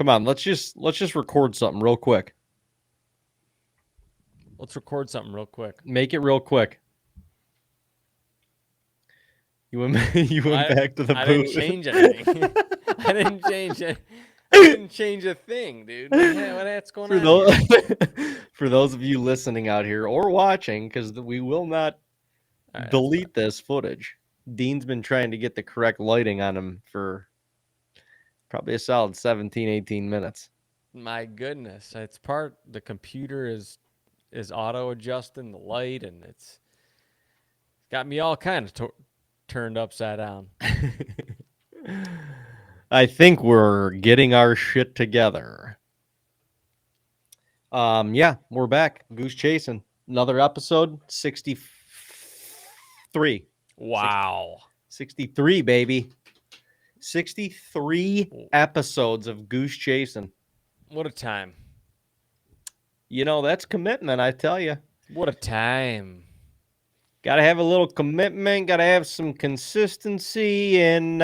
Come on, let's just record something real quick. Let's record something real quick. Make it real quick. You went back to the booth. I didn't change anything. I didn't change it. I didn't change a thing, dude. What's going on here? For those of you listening out here or watching, because we will not delete this footage. Dean's been trying to get the correct lighting on him for probably a solid 17, 18 minutes. My goodness. The computer is auto adjusting the light, and it's got me all kind of turned upside down. I think we're getting our shit together. Yeah, we're back. Goose Chasing. Another episode, 63. Wow. 63, baby. 63 episodes of Goose Chasing. What a time. You know, that's commitment, I tell you. What a time. Got to have a little commitment, got to have some consistency, and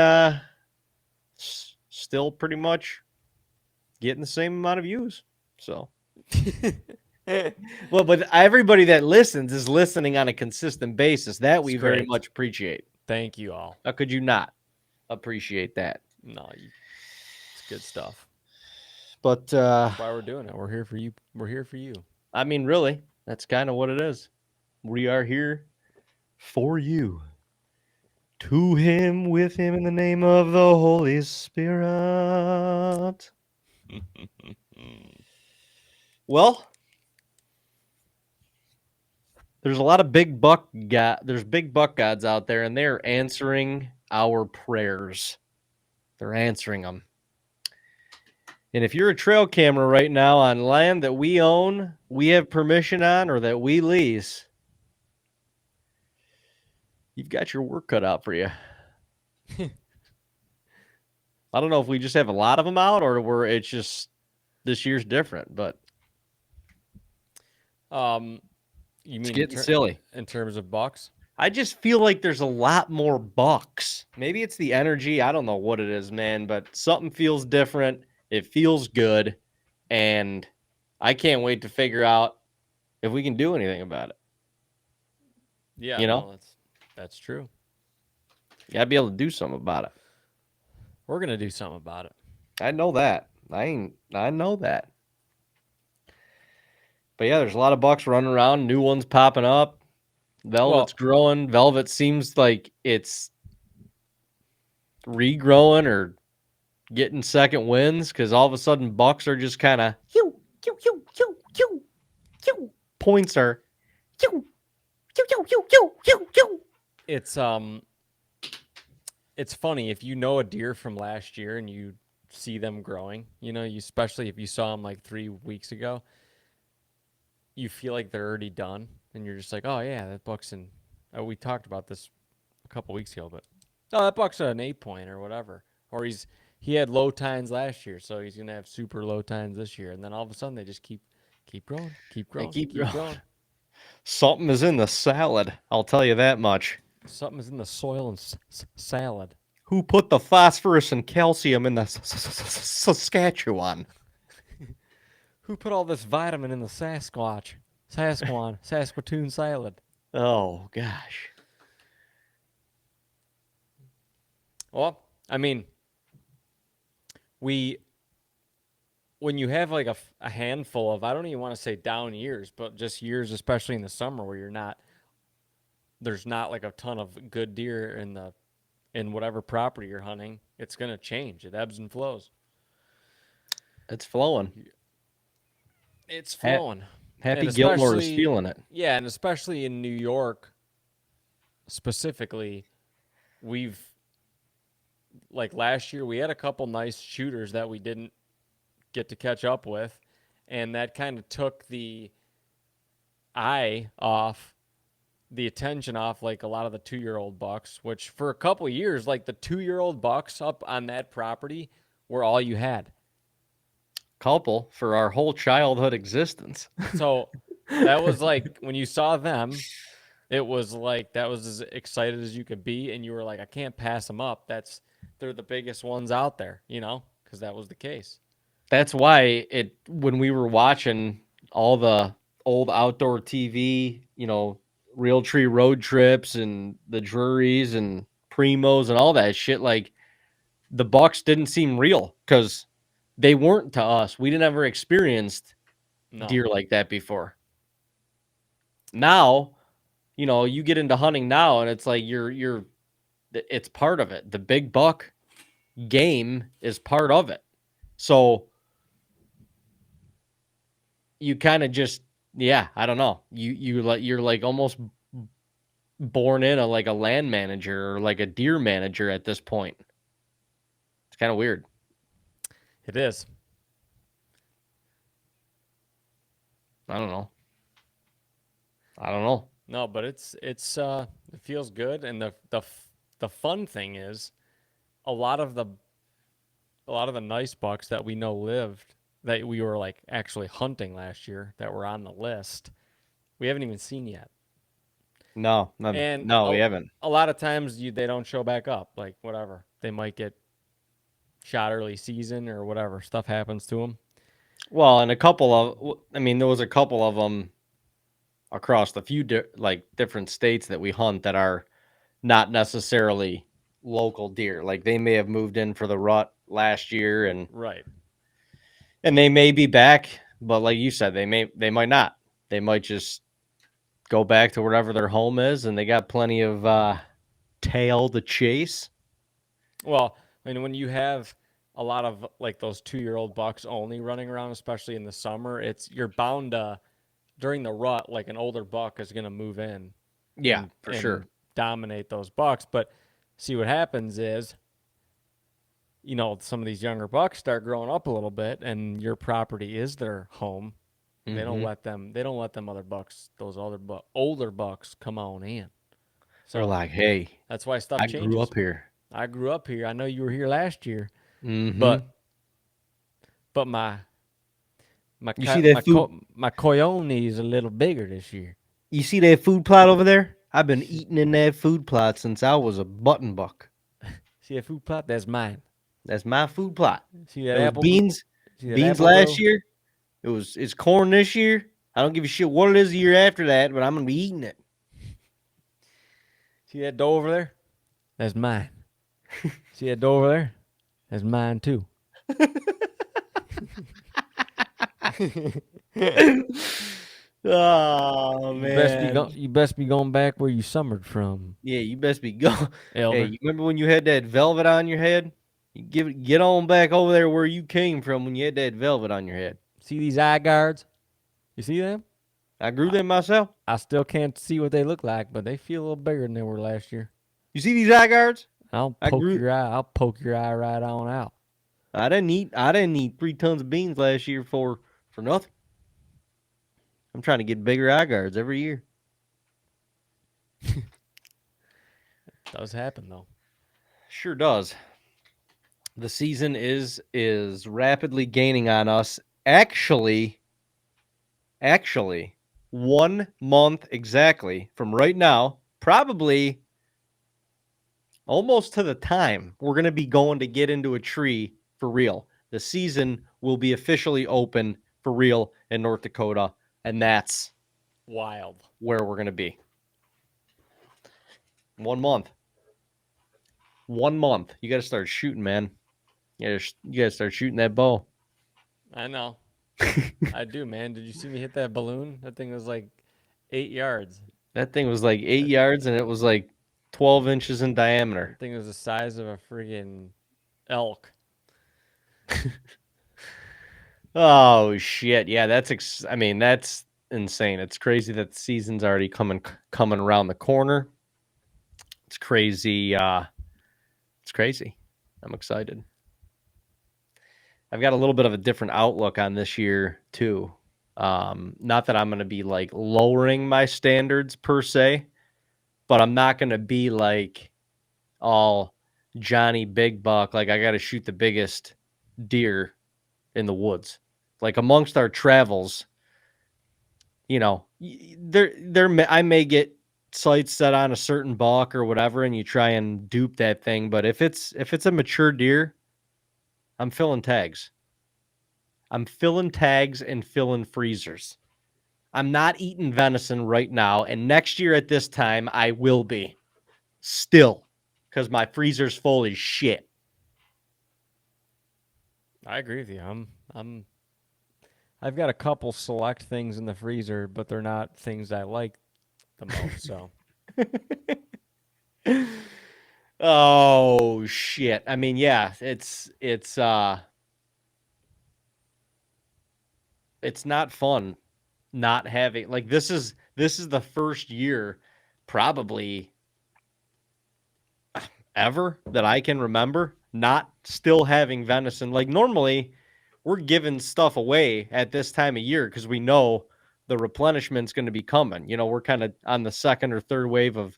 still pretty much getting the same amount of views. So, well, but everybody that listens is listening on a consistent basis. That we very much appreciate. Thank you all. How could you not appreciate that? No, it's good stuff. But that's why we're doing it. We're here for you. We're here for you. I mean, really, that's kind of what it is. We are here for you. To him, with him, in the name of the Holy Spirit. Well, there's a lot of there's big buck gods out there, and they're answering our prayers. They're answering them. And if you're a trail camera right now on land that we own, we have permission on, or that we lease, you've got your work cut out for you. I don't know if we just have a lot of them out, or it's just this year's different, but you mean it's getting silly in terms of bucks? I just feel like there's a lot more bucks. Maybe it's the energy. I don't know what it is, man, but something feels different. It feels good, and I can't wait to figure out if we can do anything about it. Yeah, you know, that's true. You gotta be able to do something about it. We're gonna do something about it. I know that. I know that. But yeah, there's a lot of bucks running around. New ones popping up. Velvet's growing. Velvet seems like it's regrowing or getting second wins because all of a sudden bucks are just kind of points are it's funny if you know a deer from last year and you see them growing, you know, especially if you saw them like 3 weeks ago, you feel like they're already done and you're just like, oh yeah, that buck's in, we talked about this a couple weeks ago, but that buck's an 8-point or whatever, or he had low tines last year, so he's gonna have super low tines this year, and then all of a sudden they just keep growing. Something is in the salad, I'll tell you that much. Something is in the soil and salad. Who put the phosphorus and calcium in the Saskatchewan? Who put all this vitamin in the Saskatoon salad? Oh gosh. Well, I mean, when you have like a handful of, I don't even want to say down years, but just years, especially in the summer where there's not like a ton of good deer in whatever property you're hunting, it's going to change. It ebbs and flows. It's flowing. It's flowing. Happy Gilmore is feeling it. Yeah, and especially in New York, specifically, like last year, we had a couple nice shooters that we didn't get to catch up with, and that kind of took the attention off like a lot of the 2-year-old bucks, which for a couple of years, like the 2-year-old bucks up on that property were all you had. Couple for our whole childhood existence. So that was like when you saw them, it was like that was as excited as you could be, and you were like, I can't pass them up. They're the biggest ones out there, you know, because that was the case. That's why when we were watching all the old outdoor TV, Realtree road trips and the Drurys and Primos and all that shit, like the bucks didn't seem real because they weren't to us. We didn't ever experienced No. deer like that before. Now, you get into hunting now and it's like it's part of it. The big buck game is part of it. So you kind of just, I don't know. You're like almost born in like a land manager or like a deer manager at this point. It's kind of weird. It is. I don't know. I don't know. No, but it feels good, and the fun thing is a lot of the nice bucks that we know lived that we were like actually hunting last year that were on the list, we haven't even seen yet. No, And no, we haven't. a lot of times they don't show back up. Like whatever, they might get shot early season or whatever. Stuff happens to them. Well, and there was a couple of them across the few different states that we hunt that are not necessarily local deer. Like they may have moved in for the rut last year and Right. they may be back, but like you said, they might not. They might just go back to wherever their home is and they got plenty of tail to chase. Well, I mean, when you have a lot of like those 2-year-old bucks only running around, especially in the summer, you're bound to during the rut, like an older buck is going to move in Yeah, for and sure. dominate those bucks. But see what happens is, some of these younger bucks start growing up a little bit, and your property is their home. Mm-hmm. They don't let them. They don't let them older bucks come on in. So they're like, hey, that's why stuff I changes. grew up here. I grew up here. I know you were here last year, Mm-hmm. but my you see that food? My coyone is a little bigger this year. You see that food plot over there? I've been eating in that food plot since I was a button buck. See that food plot? That's mine. That's my food plot. See that It was apple beans. Beans last year. It's corn this year. I don't give a shit what it is the year after that, but I'm gonna be eating it. See that dough over there? That's mine. See that dough over there? That's mine too. Oh man! You best be going back where you summered from. Yeah, you best be going. Elder. Hey, you remember when you had that velvet on your head? You get on back over there where you came from when you had that velvet on your head. See these eye guards? You see them? I grew them myself. I still can't see what they look like, but they feel a little bigger than they were last year. You see these eye guards? I'll poke your eye right on out. I didn't eat 3 tons of beans last year for nothing. I'm trying to get bigger eye guards every year. It does happen though. Sure does. The season is rapidly gaining on us. Actually, 1 month exactly from right now, probably almost to the time we're going to be going to get into a tree for real. The season will be officially open for real in North Dakota, and that's wild where we're going to be. 1 month. 1 month. You got to start shooting, man. You got to start shooting that bow. I know. I do, man. Did you see me hit that balloon? That thing was like 8 yards. That thing was like 8 yards, and it was like 12 inches in diameter. That thing was the size of a friggin' elk. Oh shit! Yeah, that's insane. It's crazy that the season's already coming around the corner. It's crazy. It's crazy. I'm excited. I've got a little bit of a different outlook on this year too. Not that I'm going to be like lowering my standards per se, but I'm not going to be like all Johnny Big Buck. Like I got to shoot the biggest deer in the woods. Like amongst our travels, I may get sights set on a certain buck or whatever, and you try and dupe that thing. But if it's a mature deer, I'm filling tags. I'm filling tags and filling freezers. I'm not eating venison right now, and next year at this time I will be. Still, because my freezer's full as shit. I agree with you. I've got a couple select things in the freezer, but they're not things I like the most. So Oh shit. I mean, yeah, it's not fun not having like this is the first year probably ever that I can remember not still having venison. Like normally we're giving stuff away at this time of year because we know the replenishment's going to be coming. You know, we're kind of on the second or third wave of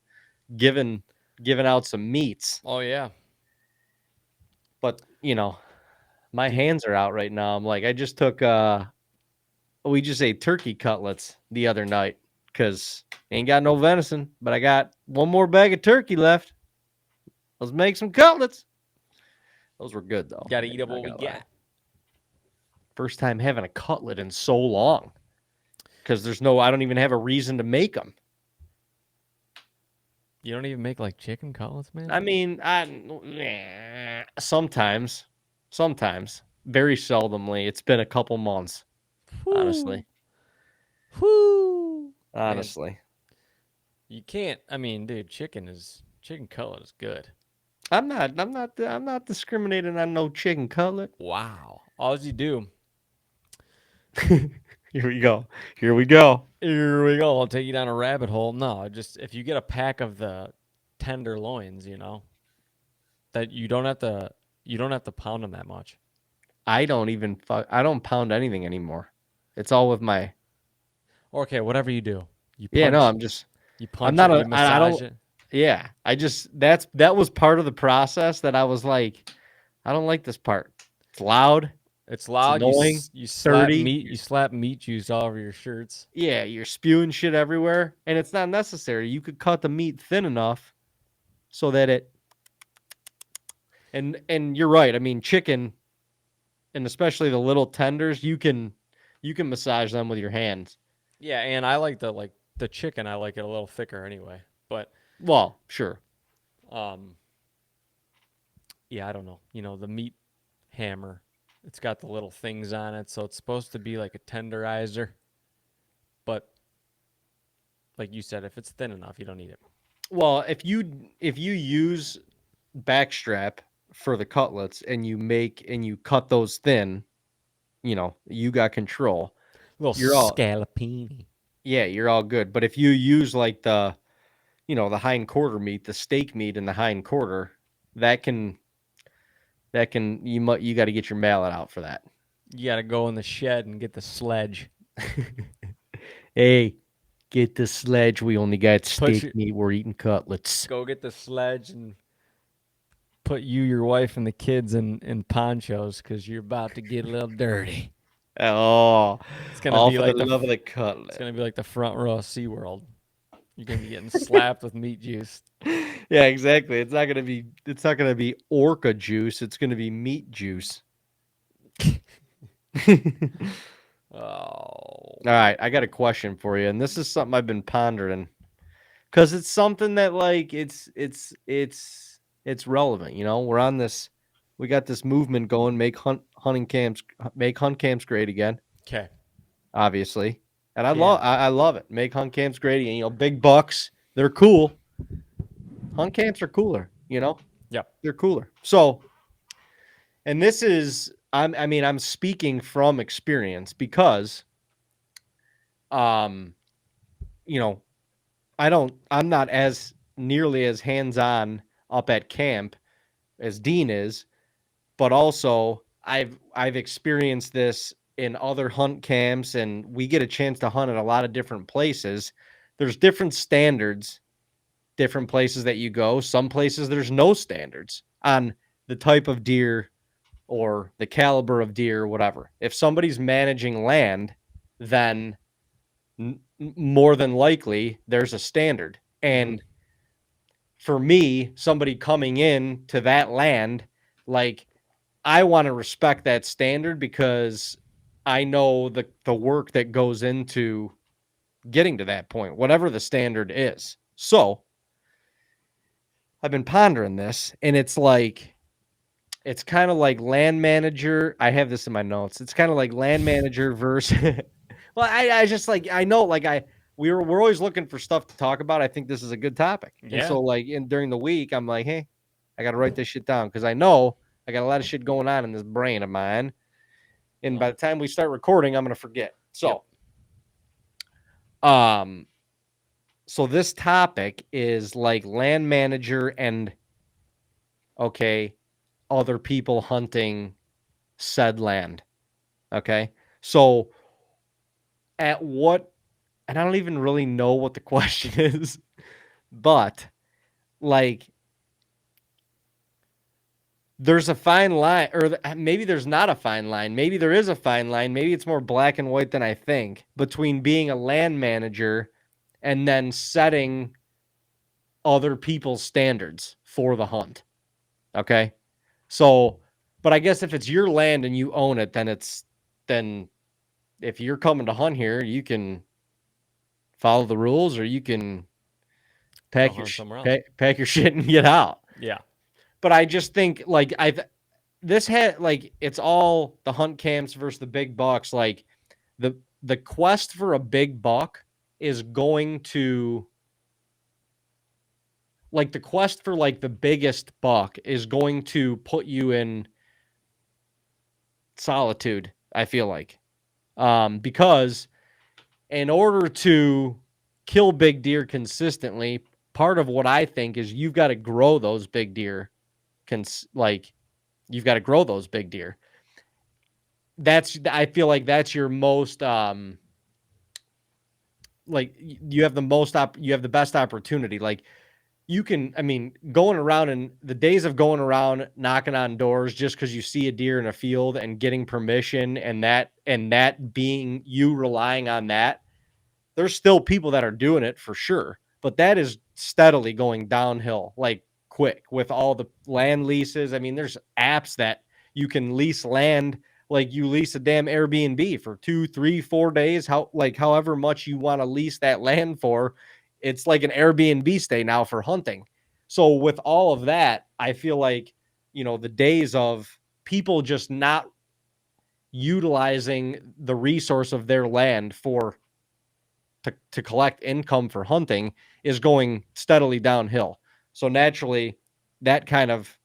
giving giving out some meats. oh yeah. But, you know, my Did hands are out right now. I'm like, I just took we just ate turkey cutlets the other night because ain't got no venison, but I got one more bag of turkey left. Let's make some cutlets. Those were good though. got to eat up Not what we gonna lie. got. First time having a cutlet in so long because I don't even have a reason to make them. You don't even make like chicken cutlets, man. I mean, sometimes, very seldomly. It's been a couple months, honestly. Whoo. Man, Honestly, you can't. I mean, dude, chicken cutlet is good. I'm not discriminating on no chicken cutlet. Wow. All you do. Here we go. Here we go. Here we go. I'll take you down a rabbit hole. No, just if you get a pack of the tenderloins, that you don't have to pound them that much. I don't pound anything anymore. It's all with my. Okay, whatever you do, you Yeah, no, punch, I'm punch not it, a, you I massage don't, it. yeah, that was part of the process that I was like, I don't like this part. It's loud. It's It's loud. annoying. You slap Dirty. meat. You slap meat juice all over your shirts. Yeah, you're spewing shit everywhere, and it's not necessary. You could cut the meat thin enough so that and you're right. I mean, chicken and especially the little tenders, you can massage them with your hands. Yeah, and I like the chicken. I like it a little thicker anyway. But Well, sure. um, yeah, I don't know. The meat hammer. It's got the little things on it, so it's supposed to be like a tenderizer. But like you said, if it's thin enough, you don't need it. Well, if you use backstrap for the cutlets and you cut those thin, you got control. Little You're all scallopini. Yeah, you're all good. But if you use like the hind quarter meat, the steak meat in the hind quarter, that can you got to get your mallet out for that. You got to go in the shed and get the sledge. Hey, get the sledge. We only got Put steak your, meat. We're eating cutlets. go get the sledge and put you, your wife, and the kids in ponchos because you're about to get a little dirty. Oh, It's gonna all be for the like love of the it's cutlet. gonna be like the front row of SeaWorld. You're gonna be getting slapped with meat juice. Yeah, exactly. It's not gonna be orca juice. It's gonna be meat juice. Oh, All right, I got a question for you, and this is something I've been pondering because it's something that like it's relevant. We're on this, we got this movement going. Make hunt camps great again. okay. Obviously, and I Yeah. love I love it. Make hunt camps great again. Big bucks, they're cool. Hunt camps are cooler. Yep. They're cooler. So, and this is I'm speaking from experience because um you know I'm not as nearly as hands-on up at camp as Dean is, but also I've experienced this in other hunt camps, and we get a chance to hunt at a lot of different places. There's different standards, different places that you go. Some places there's no standards on the type of deer or the caliber of deer or whatever. If somebody's managing land, then more than likely there's a standard. Mm-hmm. And for me, somebody coming in to that land, like I want to respect that standard because I know the work that goes into getting to that point, whatever the standard is. So I've been pondering this, and it's kind of like land manager. I have this in my notes. It's kind of like land manager versus. Well, I just I know we're always looking for stuff to talk about. I think this is a good topic, and Yeah. so during the week, I'm like, hey, I got to write this shit down because I know I got a lot of shit going on in this brain of mine, and by the time we start recording, I'm gonna forget. So, so this topic is like land manager and okay, other people hunting said land. Okay. So at what, and I don't even really know what the question is, but like there's a fine line, or maybe there's not a fine line. Maybe there is a fine line. Maybe it's more black and white than I think between being a land manager and then setting other people's standards for the hunt. Okay. So, but I guess if it's your land and you own it, then if you're coming to hunt here, you can follow the rules or you can Go hunt somewhere else. pack your shit and get out. Yeah. But I just think this had it's all the hunt camps versus the big bucks. Like the quest for a big buck is going to the quest for the biggest buck is going to put you in solitude, I feel like. Because in order to kill big deer consistently, part of what I think is you've got to grow those big deer. You've got to grow those big deer. I feel like that's your most you have the best opportunity. Like you can, going around and the days of going around knocking on doors just because you see a deer in a field and getting permission and that being you relying on that, there's still people that are doing it for sure, but that is steadily going downhill quick with all the land leases. There's apps that you can lease land, like you lease a damn Airbnb for 2, 3, 4 days, however much you want to lease that land for. It's like an Airbnb stay now for hunting. So with all of that, I feel like, the days of people just not utilizing the resource of their land to collect income for hunting is going steadily downhill. So naturally, that kind of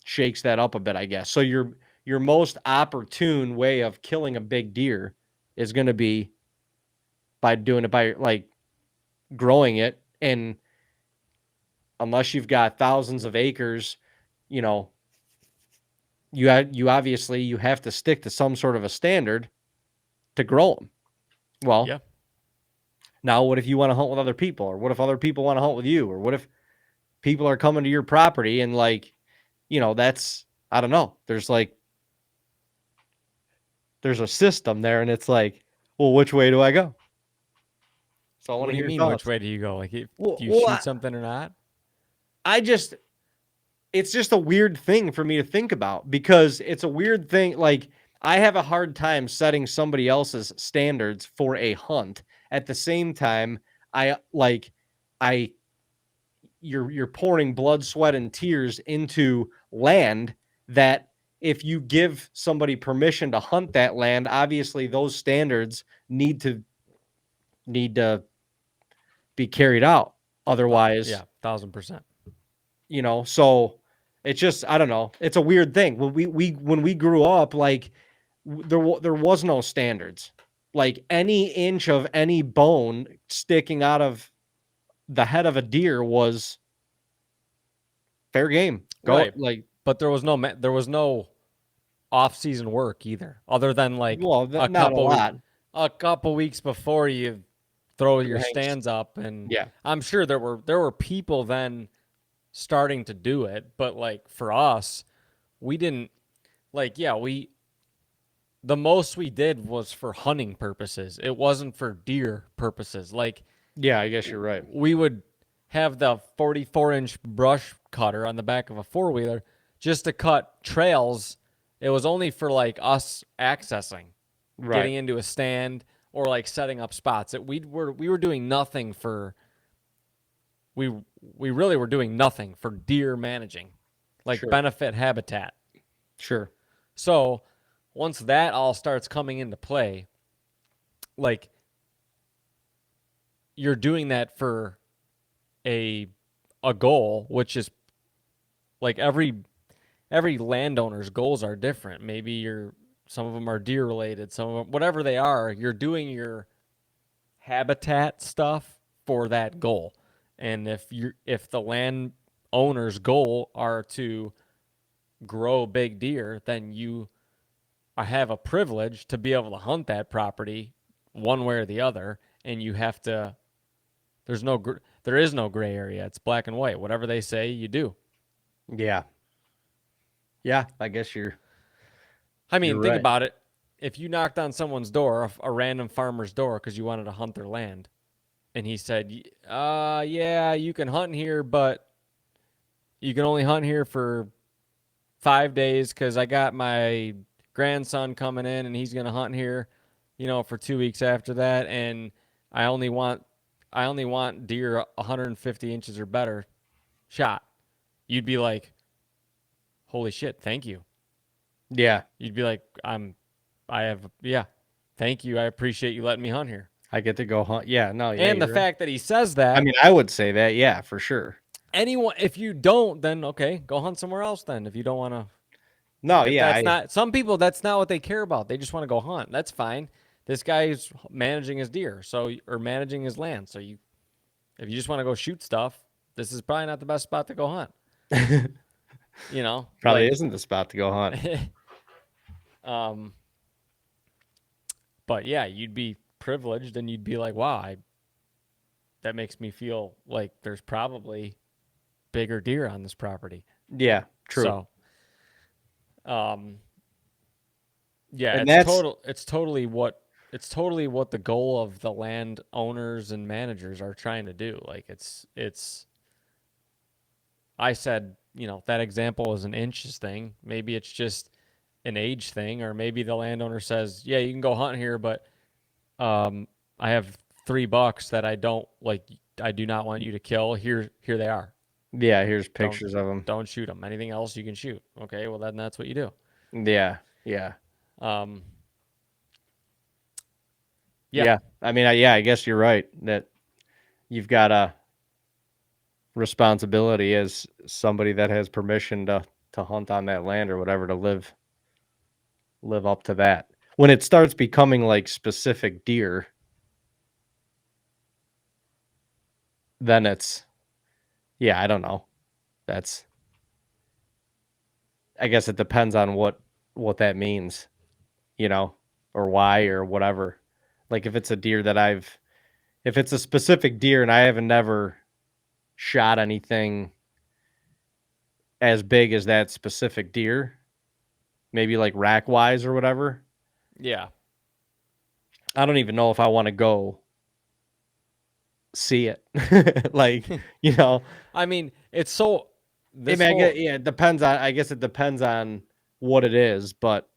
shakes that up a bit, I guess. So your most opportune way of killing a big deer is going to be by doing it by growing it. And unless you've got thousands of acres, you obviously you have to stick to some sort of a standard to grow them. Well, yeah. Now what if you want to hunt with other people, or what if other people want to hunt with you, or what if people are coming to your property and that's, I don't know. There's a system there, and it's like, well, which way do I go? So I want What to do you hear mean? your Which thoughts. way do you go? Do you Well, shoot something or not? It's just a weird thing for me to think about because it's a weird thing. Like I have a hard time setting somebody else's standards for a hunt. At the same time, I you're pouring blood, sweat, and tears into land that if you give somebody permission to hunt that land, obviously those standards need to be carried out. Otherwise, Yeah, 1,000%. So it's just, I don't know. It's a weird thing. When we grew up, there was no standards. Like any inch of any bone sticking out of the head of a deer was fair game. Go Right. But there was no off-season work either, other than well, not a lot. a couple weeks before you throw your Hanks. stands up, and Yeah. I'm sure there were people then starting to do it, but for us, we didn't the most we did was for hunting purposes. It wasn't for deer purposes. Yeah, I guess you're right. We would have the 44-inch brush cutter on the back of a four-wheeler just to cut trails. It was only for us accessing. Right. getting into a stand or like setting up spots. We were doing nothing for we we really were doing nothing for deer managing, like Sure. benefit habitat. Sure. So once that all starts coming into play, like you're doing that for a goal, which is like every landowner's goals are different. Maybe some of them are deer related, some of them whatever they are, you're doing your habitat stuff for that goal. And if the land owner's goal are to grow big deer, then you have a privilege to be able to hunt that property one way or the other, and you have to. There is no gray area. It's black and white. Whatever they say, you do. Yeah. Yeah. I guess I you're mean, think right. about it. If you knocked on someone's door, a random farmer's door, because you wanted to hunt their land, and he said, yeah, you can hunt here, but you can only hunt here for 5 days because I got my grandson coming in and he's gonna hunt here, for 2 weeks after that, and I only want deer 150 inches or better shot. You'd be like, holy shit, thank you. Yeah. You'd be like, yeah, thank you. I appreciate you letting me hunt here. I get to go hunt. Yeah. No. Yeah. And the You're right. fact that he says I that, mean, I would say that. Yeah, for sure. anyone, if you don't, then okay, go hunt somewhere else then. If you don't want to, No. if Yeah. that's not, some people, that's not what they care about. They just want to go hunt. That's fine. This guy's managing his deer, or managing his land. So if you just want to go shoot stuff, this is probably not the best spot to go hunt. Probably Like, isn't the spot to go hunt. um, but yeah, you'd be privileged and you'd be like, wow, that makes me feel like there's probably bigger deer on this property. Yeah. True. So, um, yeah, And that's it's totally what the goal of the land owners and managers are trying to do. Like I said, that example is an inches thing. Maybe it's just an age thing, or maybe the landowner says, yeah, you can go hunt here, but I have $3 that I do not want you to kill. Here they are. yeah. Here's Don't pictures of them. don't shoot them. Anything else you can shoot. Okay, well then that's what you do. Yeah. Yeah. Um, yeah, Yeah. I mean, yeah. I guess you're right that you've got a responsibility as somebody that has permission to hunt on that land or whatever, to live up to that. When it starts becoming like specific deer, then it's, yeah, I don't know. That's, I guess it depends on what that means, or why or whatever. Like if it's a deer if it's a specific deer and I haven't never shot anything as big as that specific deer, maybe like rack wise or whatever, yeah. I don't even know if I want to go see it. Like, I mean, it's so I mean, yeah, it depends on, I guess it depends on what it is, but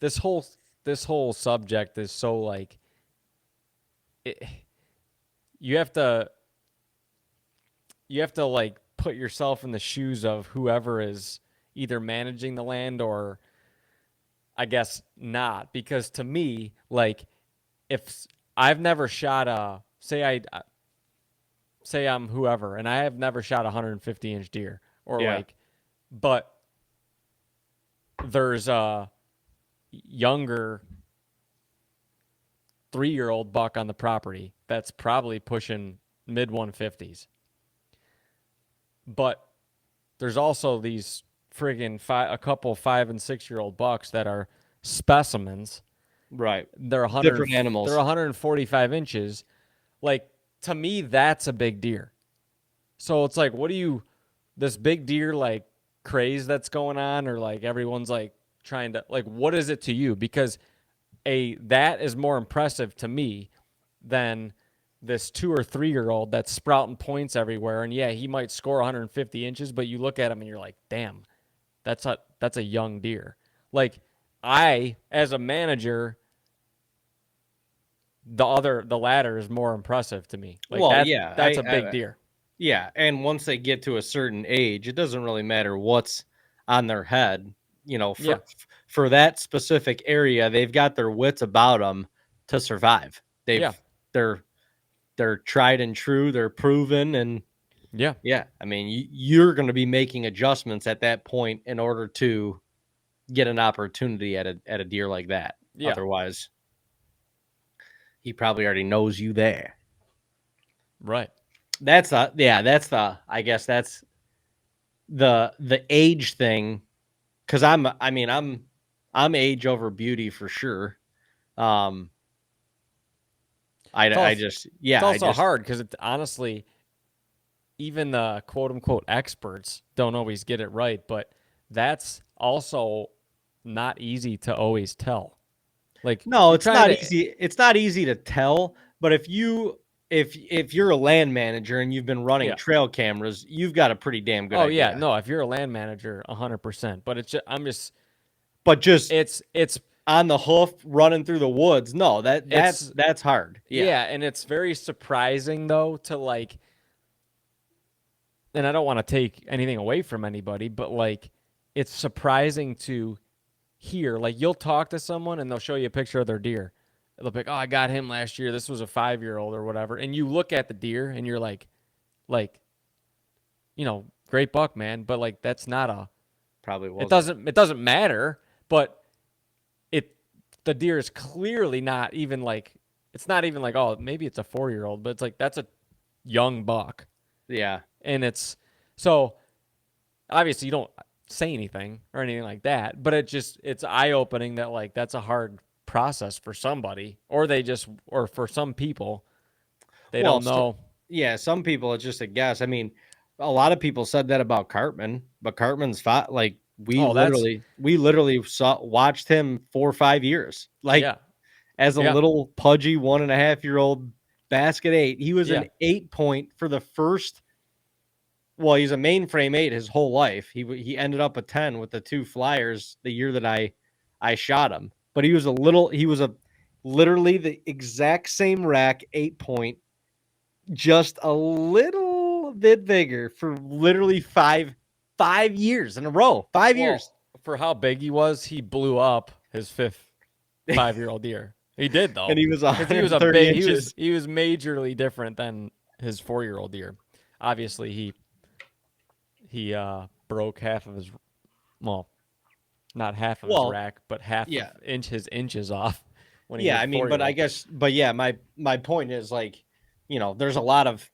this whole subject is so like it, you have to like put yourself in the shoes of whoever is either managing the land or I guess not, because to me, like if I've never shot say I'm whoever and I have never shot a 150-inch deer or yeah, but there's a younger 3-year-old buck on the property that's probably pushing mid 150s. But there's also these friggin' a couple 5 and 6-year-old bucks that are specimens. right. They're Different animals. They're 145 inches. Like to me, that's a big deer. So it's like, this big deer like craze that's going on, or like everyone's like trying to like, what is it to you? Because that is more impressive to me than this 2 or 3-year-old that's sprouting points everywhere. And yeah, he might score 150 inches, but you look at him and you're like, damn, that's a young deer. Like I, as a manager, the latter is more impressive to me. Like Well, yeah, that's a big deer. yeah, and once they get to a certain age, it doesn't really matter what's on their head. Yeah. For that specific area, they've got their wits about them to survive. Yeah. They're tried and true. They're proven, and Yeah. yeah, I mean, you're going to be making adjustments at that point in order to get an opportunity at a deer like that. Yeah. Otherwise, he probably already knows you there. Right. That's I guess that's the age thing, because I'm age over beauty for sure. Um, I just It's yeah I also just hard because it honestly, even the quote unquote experts don't always get it right, but that's also not easy to always tell. Like no, you're it's trying not to, easy. It's not easy to tell, but if you're a land manager and you've been running yeah. trail cameras, you've got a pretty damn good Oh yeah, idea. no, if you're a land manager, 100%. But But just it's on the hoof running through the woods, no, it's that's hard. Yeah. yeah, and it's very surprising though to like, and I don't want to take anything away from anybody, but like, it's surprising to hear. Like, you'll talk to someone and they'll show you a picture of their deer. They'll be like, "Oh, I got him last year. This was a 5-year-old or whatever." And you look at the deer and you're like, great buck, man. But like, that's not a. Probably It wasn't. doesn't matter. But it the deer is clearly not even like. It's not even like, oh, maybe it's a 4-year-old, but it's like that's a young buck. Yeah. And it's so obviously you don't say anything or anything like that, but it's eye opening that like that's a hard process for somebody, or for some people they Well, don't know. yeah, some people it's just a guess. I mean, a lot of people said that about Cartman, but Cartman's fought like Oh, that's we literally watched him 4 or 5 years. Like yeah, as a yeah, little pudgy 1.5-year-old basket 8. He was yeah, an 8 point for the first. Well, he's a mainframe 8 his whole life. He ended up a 10 with the 2 flyers the year that I shot him. But he was a literally the exact same rack 8 point, just a little bit bigger for literally 5 years in a row. 5 years. well, for how big he was, he blew up his fifth 5-year-old deer. He did though, And he was because he was a 130 big inches. he was majorly different than his 4-year-old deer. Obviously he broke half of his, well, not half of his Well, rack, but half yeah. of his inches off when he Yeah, hit I mean, but I 4-year-old. guess but yeah, my point is like, there's a lot of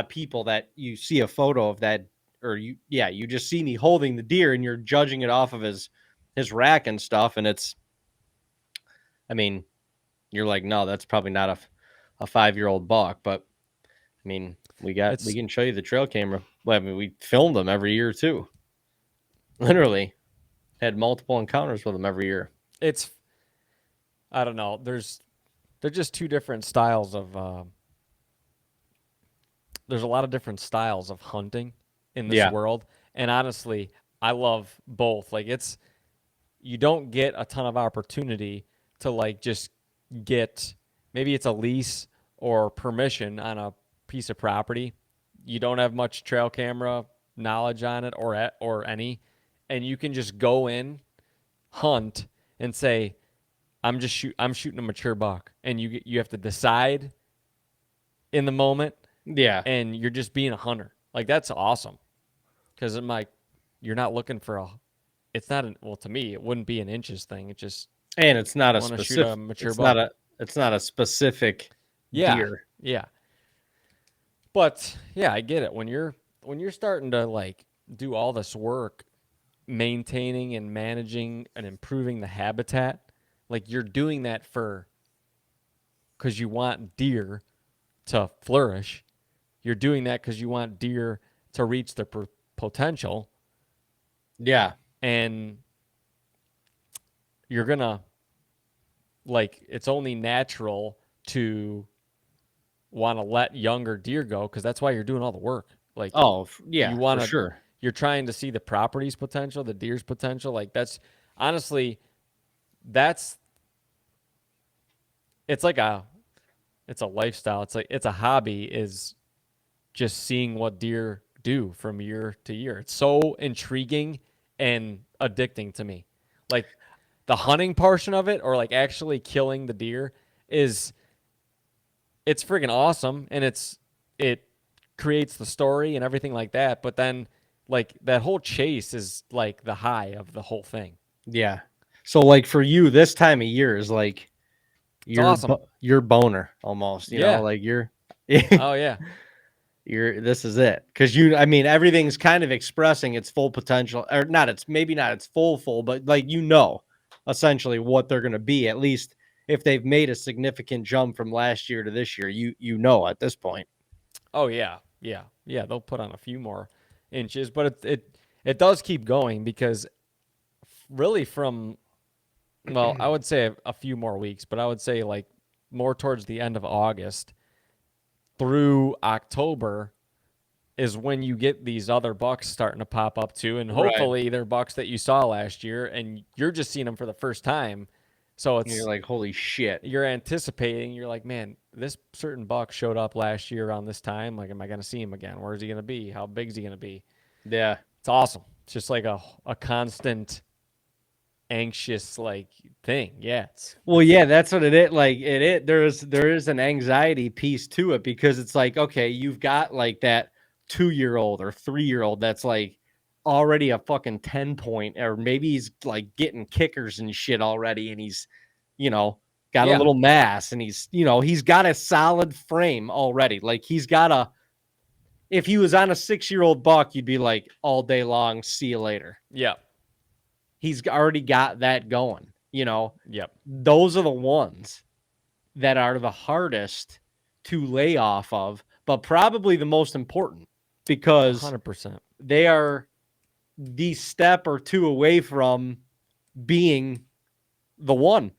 people that you see a photo of that, or you just see me holding the deer and you're judging it off of his rack and stuff, and I mean, you're like, no, that's probably not a 5-year-old buck, but I mean, we It's can show you the trail camera. Well, I mean, we filmed them every year too. Literally had multiple encounters with them every year. it's I don't know. They're just two different styles of. There's a lot of different styles of hunting in this Yeah. world, and honestly, I love both. Like you don't get a ton of opportunity to like just get, maybe it's a lease or permission on a piece of property. You don't have much trail camera knowledge on it, or any, and you can just go in, hunt, and say, I'm shooting a mature buck, and you have to decide in the moment, Yeah. and you're just being a hunter. Like that's awesome, because I'm like, you're not looking for a. It's not an, well, to me it wouldn't be an inches thing. It just, And it's not I a want to shoot a specific mature buck. it's not a specific Yeah, deer. yeah. But yeah, I get it. When you're starting to like do all this work maintaining and managing and improving the habitat, like you're doing that for cuz you want deer to flourish. You're doing that cuz you want deer to reach their potential, Yeah. and you're going to, like, it's only natural to want to let younger deer go cuz that's why you're doing all the work. Like Oh, you yeah, want for to, sure. you're trying to see the property's potential, the deer's potential. Like that's honestly, that's it's like it's a lifestyle. It's like it's a hobby. Is just seeing what deer do from year to year. It's so intriguing and addicting to me. Like the hunting portion of it, or like actually killing the deer, is it's freaking awesome, and it creates the story and everything like that. But then like that whole chase is like the high of the whole thing. Yeah. So like for you, this time of year is like It's awesome. your boner almost. You know, Yeah. like you're Oh yeah. this is it, because I mean everything's kind of expressing its full potential, or not, it's maybe not its full, but like essentially what they're going to be, at least if they've made a significant jump from last year to this year. At this point. Oh yeah. Yeah. Yeah. They'll put on a few more inches, but it does keep going because really from well, I would say a few more weeks, but I would say like more towards the end of August through October is when you get these other bucks starting to pop up too. And Right. hopefully they're bucks that you saw last year and you're just seeing them for the first time. So And you're it's, like, holy shit. you're anticipating, you're like, man, this certain buck showed up last year around this time. Like, am I going to see him again? Where's he going to be? How big is he going to be? Yeah. It's awesome. It's just like a constant anxious like thing. Yeah. Well, yeah, that's what it is. Like there is an anxiety piece to it, because it's like, okay, you've got like that 2-year-old or 3-year-old that's like already a fucking 10 point, or maybe he's like getting kickers and shit already, and he's, you know, got a Yeah. little mass, and he's got a solid frame already. Like if he was on a 6-year-old buck, you'd be like, all day long, see you later. Yeah. He's already got that going, Yep. those are the ones that are the hardest to lay off of, but probably the most important, because 100%. they are the step or two away from being the one,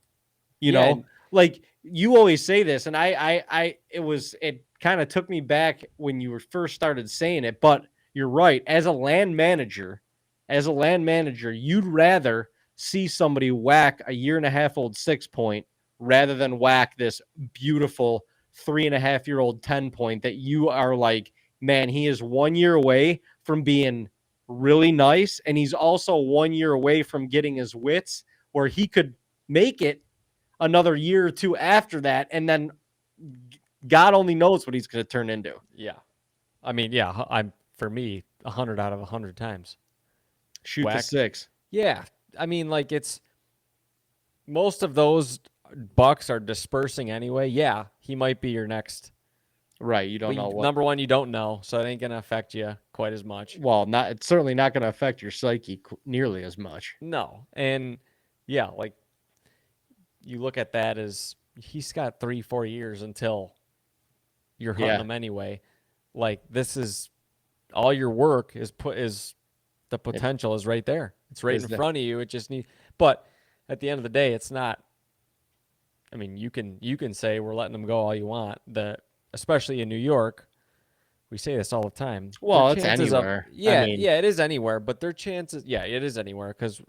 Yeah. like you always say this. And it kind of took me back when you were first started saying it, but you're right. As a land manager, you'd rather see somebody whack a 1.5-year-old 6 point rather than whack this beautiful 3.5-year-old 10 point that you are like, man, he is 1 year away from being really nice. And he's also 1 year away from getting his wits where he could make it another year or two after that. And then God only knows what he's going to turn into. Yeah. I mean, yeah, for me 100 out of 100 times. Shoot the Whack. 6. Yeah. I mean, like it's most of those bucks are dispersing anyway. Yeah, he might be your next. Right. You don't know what. Number one, you don't know, so it ain't gonna affect you quite as much. Well, it's certainly not going to affect your psyche nearly as much. No, and yeah, like you look at that as he's got 3-4 years until you're hunting him anyway. Like this is all your work is the potential is right there. It's right in front of you. It just needs. But at the end of the day, it's not. I mean, you can say we're letting them go all you want. Especially in New York, we say this all the time. Well, it's anywhere. Yeah, it is anywhere. But their chances, yeah, it is anywhere because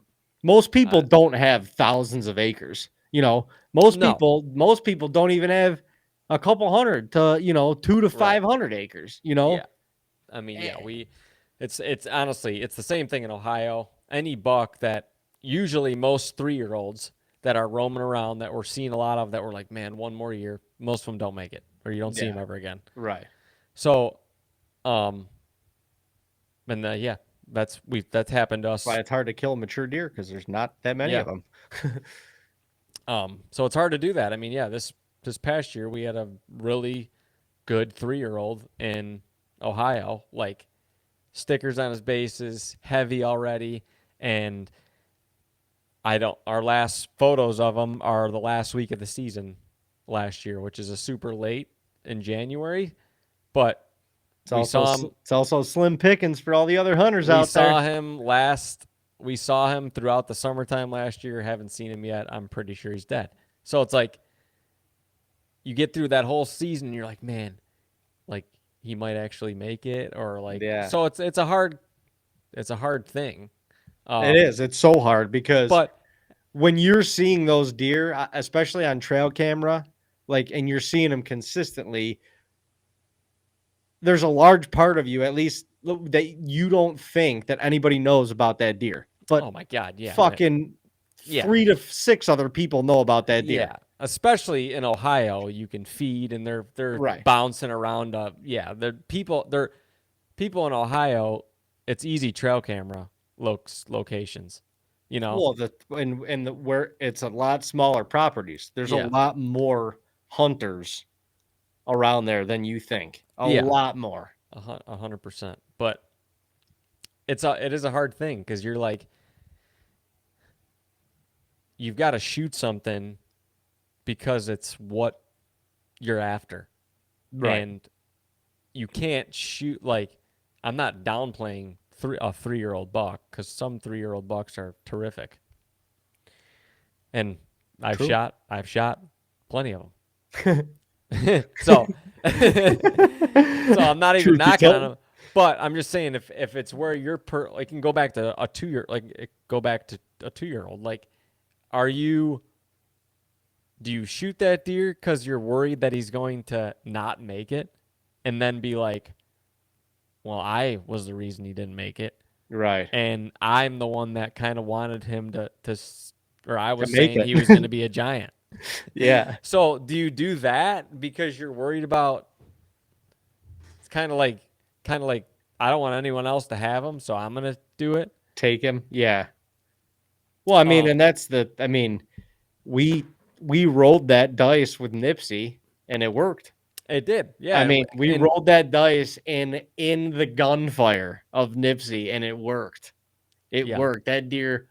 most people don't have thousands of acres. Most people don't even have a couple hundred to 200 to 500 acres. Yeah, I mean, yeah, it's honestly it's the same thing in Ohio. Any buck that usually most 3-year-olds that are roaming around that we're seeing a lot of that we're like, man, one more year, most of them don't make it, or you don't see them ever again. Right. So, and yeah, that's happened to us. Why it's hard to kill a mature deer because there's not that many of them. So it's hard to do that. I mean, yeah, this past year we had a really good 3-year-old in Ohio, like stickers on his bases, heavy already, and our last photos of him are the last week of the season last year, which is a super late in January, but it's also slim pickings for all the other hunters out there. We saw him throughout the summertime last year. Haven't seen him yet. I'm pretty sure he's dead. So it's like you get through that whole season, and you're like, man, like he might actually make it, or like, So it's a hard thing. It is. It's so hard because when you're seeing those deer, especially on trail camera, like, and you're seeing them consistently, there's a large part of you, at least, that you don't think that anybody knows about that deer. But Oh my God, yeah, fucking yeah, 3 to 6 other people know about that deer. yeah. Especially in Ohio, you can feed and they're Right. bouncing around. Yeah, they're people in Ohio. It's easy trail camera locations. You know, Well, where it's a lot smaller properties. There's a yeah, lot more hunters around there than you think. A yeah, lot more. 100%. But it is a hard thing because you're like you've got to shoot something because it's what you're after, Right. and you can't shoot like I'm not downplaying a 3-year-old buck because some 3-year-old bucks are terrific, and True. I've shot plenty of them. So so I'm not even Truth be knocking on told. them, but I'm just saying if it's where you're like can go back to a 2-year go back to a 2-year-old, like are you do you shoot that deer because you're worried that he's going to not make it and then be like, well, I was the reason he didn't make it, Right. and I'm the one that kind of wanted him to or I To was make saying it. he was going to be a giant. Yeah. So do you do that because you're worried about? It's kind of like I don't want anyone else to have him, so I'm gonna do it. Take him. Yeah. Well, I mean, Um, and I mean, we we rolled that dice with Nipsey and it worked. it did, I yeah, mean, we and rolled that dice in the gunfire of Nipsey and it worked. It yeah, worked. That deer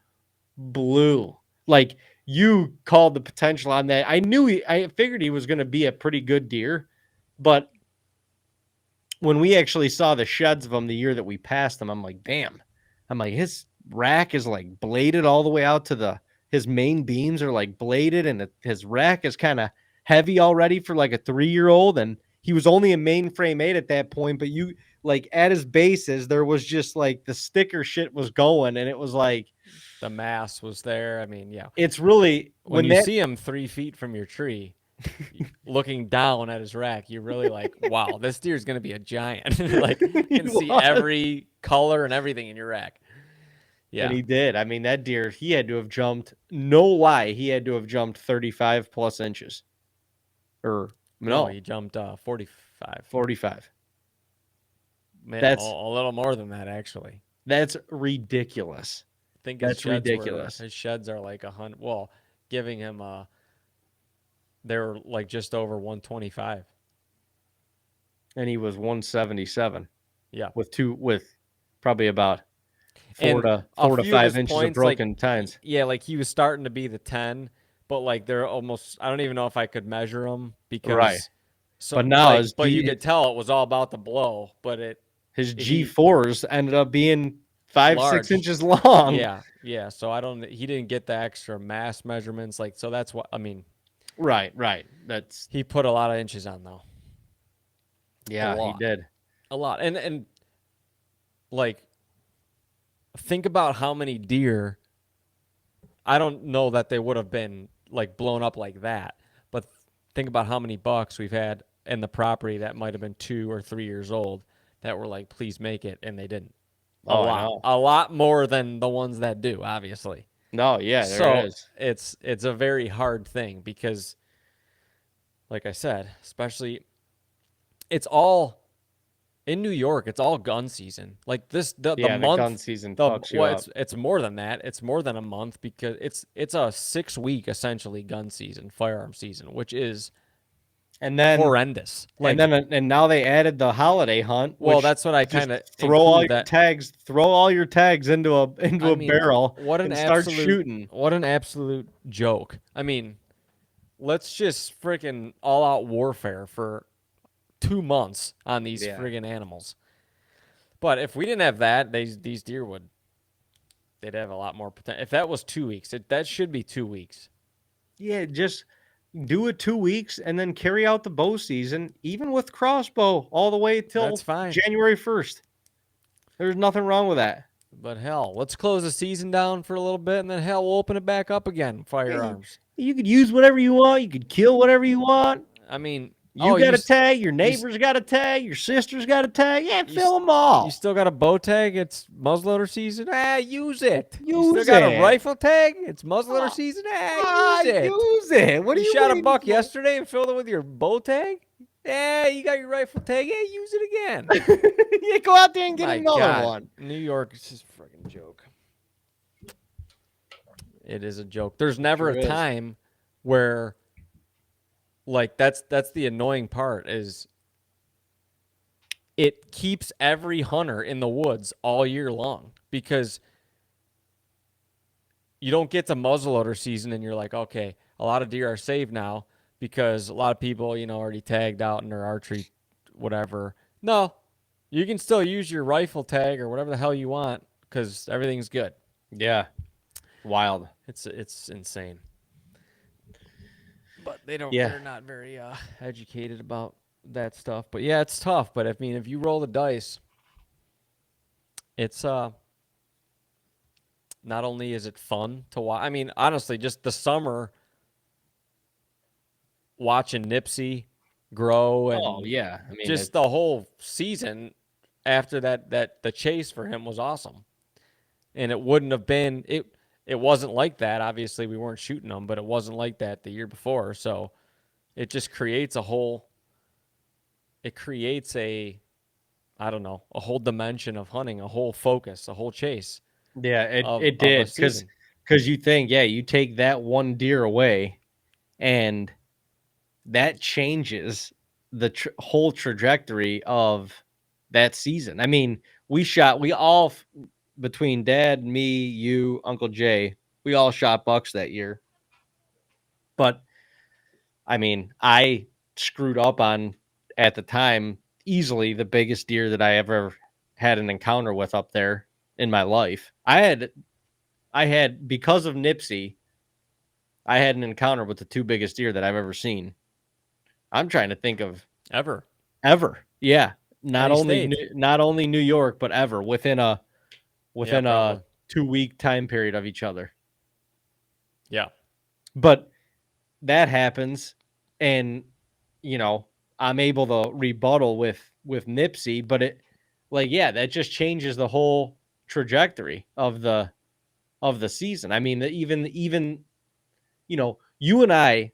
blew. Like, you called the potential on that. I figured he was going to be a pretty good deer, but when we actually saw the sheds of him the year that we passed him, I'm like, damn. I'm like, his rack is like bladed all the way out to his main beams are like bladed, and his rack is kind of heavy already for like a 3-year-old. And he was only a mainframe 8 at that point, but you like at his bases, there was just like the sticker shit was going, and it was like, the mass was there. I mean, yeah, it's really when when you that see him 3 feet from your tree, looking down at his rack, you're really like, wow, this deer's gonna be a giant. Like you he can see was. every color and everything in your rack. And Yeah. he did. I mean, that deer, he had to have jumped, no lie, he had to have jumped 35 plus inches. Or, No, no, he jumped 45. 45. Man, That's a little more than that actually. that's ridiculous. I think That's ridiculous. his sheds are like 100. Well, giving him they were like just over 125. And he was 177 Yeah, with probably about and a four to few of his 5 inches of points, like broken tines. yeah, like he was starting to be the 10, but like they're almost. I don't even know if I could measure them Right. because so But now like, but you could tell it was all about the blow, but his he G4s ended up being 5-6 large. inches long. Yeah, yeah. So I don't. He didn't get the extra mass measurements. Like so, that's what I mean. Right, right. That's He put a lot of inches on though. A yeah, he lot, did. a lot, and like think about how many deer. I don't know that they would have been like blown up like that, but think about how many bucks we've had in the property that might have been 2 or 3 years old that were like, please make it, and they didn't. Oh, I know. A lot more than the ones that do, obviously. No, yeah, there So is. it's a very hard thing because, like I said, especially it's all in New York. It's all gun season. Like the Yeah, the gun month season fucks you well up. it's more than that. It's more than a month because it's a 6 week essentially gun season, firearm season, which is And then horrendous. Like and now they added the holiday hunt, well, which that's what I just kind of include that. throw all your tags into I a mean, barrel and start shooting. what an absolute joke. I mean, let's just freaking all out warfare for 2 months on these Yeah. friggin' animals. But if we didn't have that, these deer they'd have a lot more potential. If that was 2 weeks, that should be 2 weeks. Yeah, just do it 2 weeks and then carry out the bow season, even with crossbow, all the way till That's fine. January 1st. There's nothing wrong with that. But hell, let's close the season down for a little bit, and then hell, we'll open it back up again. Hey, Firearms. you could use whatever you want. You could kill whatever you want. I mean, You got a tag. Your you, neighbor's got a tag. Your sister's got a tag. Yeah, you, fill them you all. still got a bow tag? It's muzzleloader season. Use it. You still Use got a it. rifle tag? It's muzzleloader season. Use it. Use it. What are You you shot a waiting buck for? yesterday and filled it with your bow tag? Yeah, you got your rifle tag. Yeah, use it again. Yeah, go out there and get My another God. one. New York is just a freaking joke. It is a joke. There's never Sure a is. time where, like, that's the annoying part is it keeps every hunter in the woods all year long because you don't get to muzzleloader season and you're like, okay, a lot of deer are saved now because a lot of people, already tagged out in their archery, whatever. No, you can still use your rifle tag or whatever the hell you want because everything's good. Yeah. Wild. It's insane. But they're not very educated about that stuff. But yeah, it's tough. But I mean, if you roll the dice, it's not only is it fun to watch. I mean, honestly, just the summer watching Nipsey grow and yeah. I mean, just the whole season after that the chase for him was awesome. And it wouldn't have been it wasn't like that. Obviously, we weren't shooting them, but it wasn't like that the year before. So it just creates a whole I don't know, a whole dimension of hunting, a whole focus, a whole chase. yeah, it Of a did season. because you think, yeah, you take that one deer away, and that changes the whole trajectory of that season. I mean, we all between Dad, me, you, Uncle Jay, we all shot bucks that year. But I mean, I screwed up on at the time easily the biggest deer that I ever had an encounter with up there in my life. I had because of Nipsey, I had an encounter with the two biggest deer that I've ever seen. I'm trying to think of Ever. Yeah, not Any only state. not only New York, but ever within a Probably. 2-week time period of each other. Yeah. But that happens, and I'm able to rebuttal with Nipsey, but that just changes the whole trajectory of the season. I mean, even you and I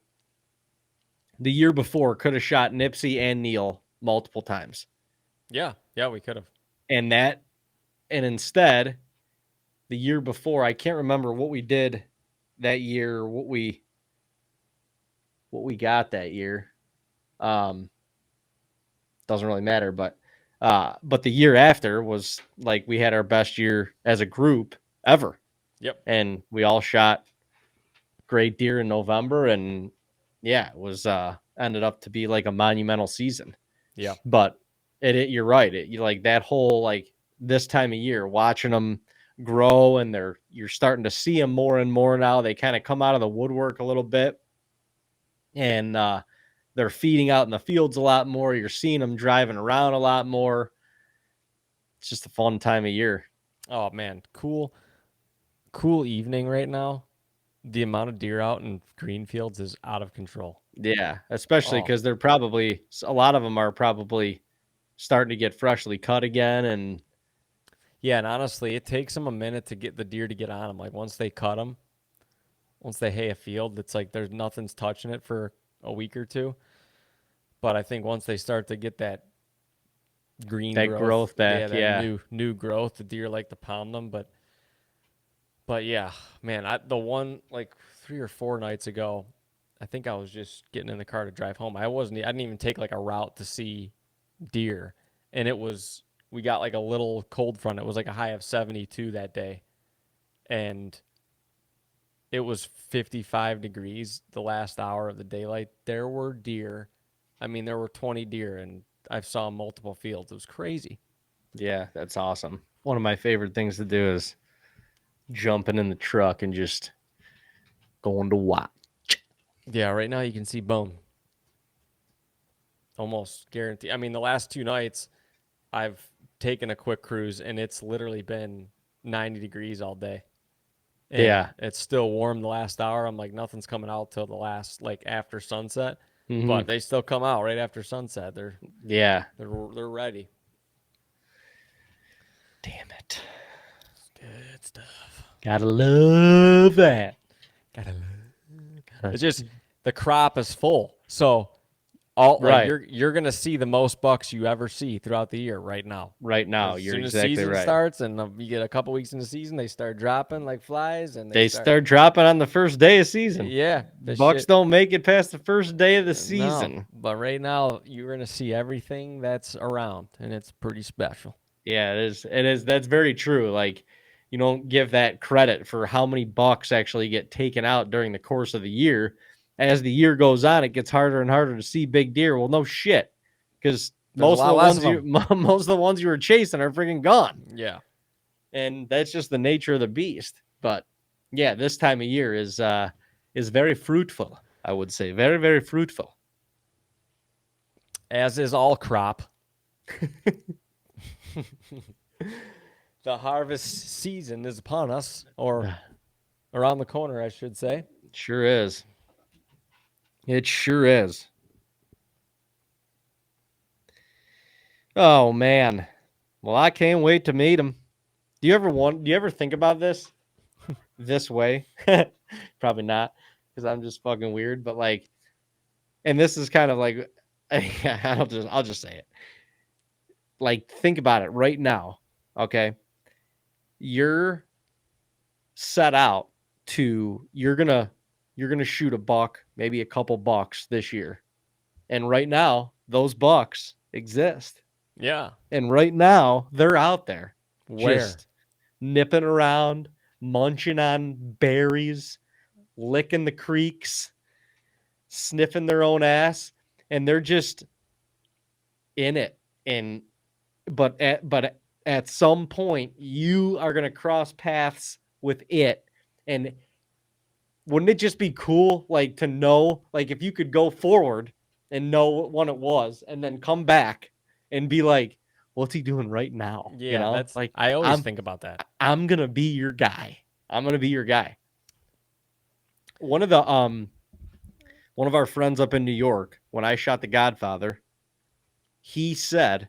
the year before could have shot Nipsey and Neil multiple times. Yeah, we could have. And instead the year before, I can't remember what we did that year, what we got that year. Doesn't really matter, but the year after was like we had our best year as a group ever. Yep. And we all shot great deer in November, and yeah, it was ended up to be like a monumental season. Yeah. But you're right. You like that whole this time of year watching them grow, and you're starting to see them more and more now. They kind of come out of the woodwork a little bit, and they're feeding out in the fields a lot more. You're seeing them driving around a lot more. It's just a fun time of year. Oh man, cool evening right now. The amount of deer out in green fields is out of control. Yeah, especially because they're probably a lot of them are probably starting to get freshly cut again, and yeah, and honestly, it takes them a minute to get the deer to get on them. Like once they cut them, once they hay a field, it's like there's nothing's touching it for a week or two. But I think once they start to get that green growth back, that new growth, the deer like to pound them. But yeah, man, the one like 3 or 4 nights ago, I think I was just getting in the car to drive home. I didn't even take like a route to see deer, and we got like a little cold front. It was like a high of 72 that day, and it was 55 degrees the last hour of the daylight. There were deer. I mean, there were 20 deer, and I saw multiple fields. It was crazy. Yeah, that's awesome. One of my favorite things to do is jumping in the truck and just going to watch. Yeah, right now you can see bone. Almost guaranteed. I mean, the last 2 nights I've taken a quick cruise, and it's literally been 90 degrees all day. And Yeah. it's still warm the last hour. I'm like, nothing's coming out till the last, like, after sunset. But they still come out right after sunset. They're ready. Damn it. Good stuff. Gotta love that. It's just the crop is full. So like you're gonna see the most bucks you ever see throughout the year right now. Right now, As you're soon as exactly season right. starts and you get a couple weeks in the season, they start dropping like flies, and They start dropping on the first day of season. Yeah, Bucks don't make it past the first day of the season. No, but right now you're gonna see everything that's around, and it's pretty special. Yeah, it is. It is. That's very true. Like, you don't give that credit for how many bucks actually get taken out during the course of the year. As the year goes on, it gets harder and harder to see big deer. Well, no shit, because most of the ones you were chasing are freaking gone. Yeah, and that's just the nature of the beast. But yeah, this time of year is very fruitful. I would say very, very fruitful. As is all crop. The harvest season is upon us, or around the corner, I should say. Sure is. It sure is. Oh man. Well, I can't wait to meet him. Do you ever think about this this way? Probably not, because I'm just fucking weird, but like, and this is kind of like I'll just say it. Like, think about it right now. Okay. You're set out to you're gonna shoot a buck, maybe a couple bucks this year. And right now, those bucks exist. Yeah. And right now, they're out there. Where? Just nipping around, munching on berries, licking the creeks, sniffing their own ass, and they're just in it. And but at some point, you are going to cross paths with it. And wouldn't it just be cool, like, to know, like, if you could go forward and know what one it was, and then come back and be like, what's he doing right now? Yeah, you know? that's like, I always think about that. I'm gonna be your guy. I'm gonna be your guy. One of our friends up in New York, when I shot The Godfather, he said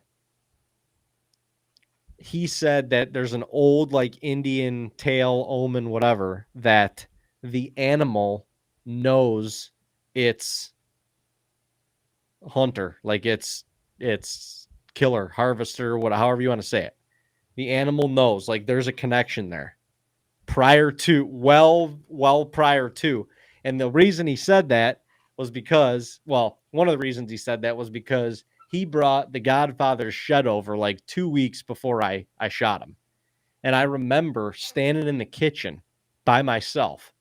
that there's an old, like, Indian tale, omen, whatever, that the animal knows its hunter, like its killer, harvester, however you want to say it. The animal knows, like, there's a connection there prior to, well prior to. And the reason he said that was because, well, one of the reasons he said that was because he brought The Godfather's shed over like 2 weeks before I shot him. And I remember standing in the kitchen by myself,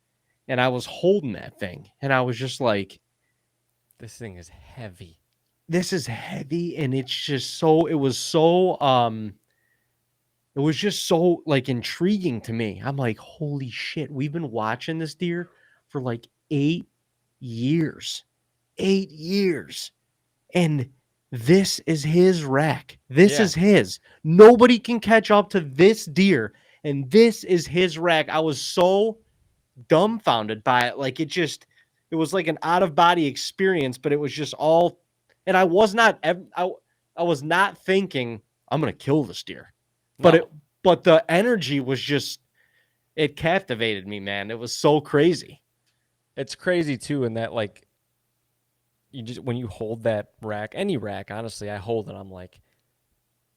and I was holding that thing, and I was just like, this thing is heavy. This is heavy, and it's just so, it was just so, like, intriguing to me. I'm like, holy shit, we've been watching this deer for like 8 years. 8 years. And this is his rack. This is his. Nobody can catch up to this deer, and this is his rack. I was so dumbfounded by it. Like, it was like an out-of-body experience, but it was just all, and I was not thinking, I'm going to kill this deer. No. But the energy was just, it captivated me, man. It was so crazy. It's crazy too, in that, like, when you hold that rack, any rack, honestly, I hold it, I'm like,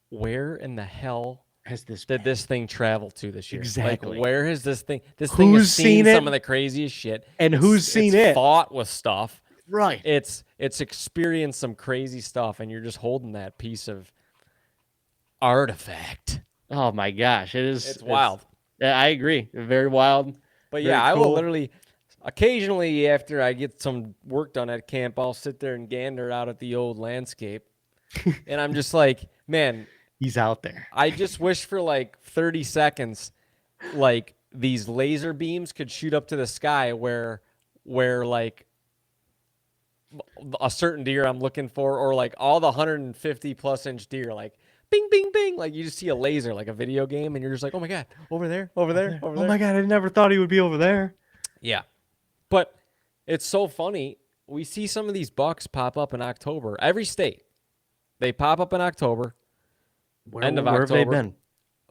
where in the hell did this thing travel to this year? Exactly. Like, where has this thing has seen some of the craziest shit, and who's seen it? Fought with stuff, right? It's experienced some crazy stuff, and you're just holding that piece of artifact. Oh my gosh, it's wild. I agree, very wild. But yeah, I will literally, occasionally after I get some work done at camp, I'll sit there and gander out at the old landscape, and I'm just like, man, he's out there. I just wish for like 30 seconds, like, these laser beams could shoot up to the sky where like a certain deer I'm looking for, or like all the 150 plus inch deer, like bing, bing, bing. Like you just see a laser, like a video game, and you're just like, oh my god, over there, over there, over Oh there. my God, I never thought he would be over there. Yeah, but it's so funny. We see some of these bucks pop up in October. Every state, they pop up in October, end of Where have they October.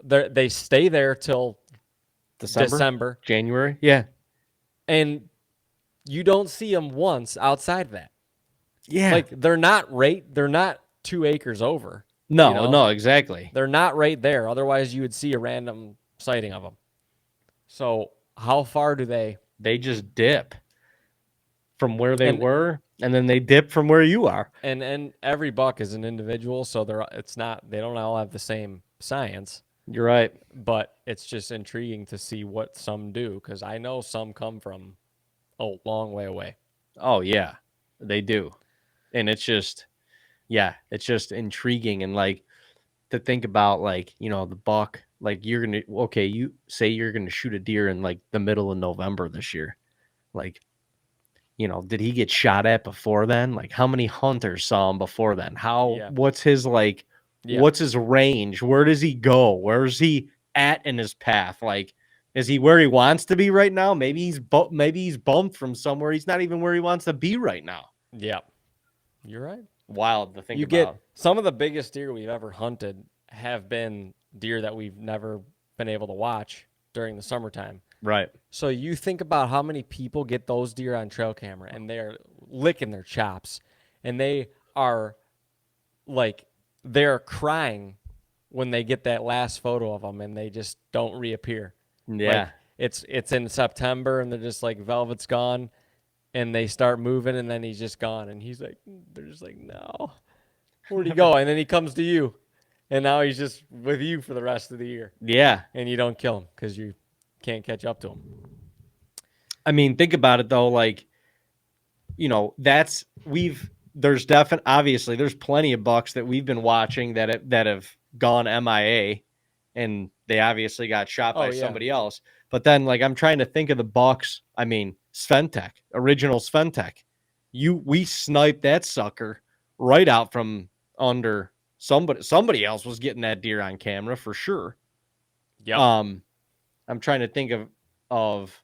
been? They stay there till December, January? Yeah. and you don't see them once outside that. Yeah. Like they're not 2 acres over. No, you know? no, exactly. They're not right there. Otherwise, you would see a random sighting of them. So how far do they? They just dip from where they were, and then they dip from where you are. And every buck is an individual, so they don't all have the same science. You're right. But it's just intriguing to see what some do, because I know some come from a long way away. Oh yeah, they do, and it's just intriguing, and like to think about, like, you know, the buck, like you say you're gonna shoot a deer in like the middle of November this year, like, you know, did he get shot at before then? Like, how many hunters saw him before then? What's his what's his range? Where does he go? Where's he at in his path? Like, is he where he wants to be right now? Maybe he's bumped from somewhere. He's not even where he wants to be right now. Yeah, you're right. Wild to think You about. get some of the biggest deer we've ever hunted have been deer that we've never been able to watch during the summertime. Right. So you think about how many people get those deer on trail camera and they're licking their chops and they're crying when they get that last photo of them and they just don't reappear. Yeah. Like, it's in September and they're just like velvet's gone and they start moving and then he's just gone and they're just like, no, where'd he go? And then he comes to you and now he's just with you for the rest of the year. Yeah. And you don't kill him because you can't catch up to him. I mean, think about it though. Like, you know, obviously there's plenty of bucks that we've been watching that have gone MIA, and they obviously got shot by somebody else. But then, like, I'm trying to think of the bucks. I mean, original Sventek. We sniped that sucker right out from under somebody. Somebody else was getting that deer on camera for sure. Yeah. I'm trying to think of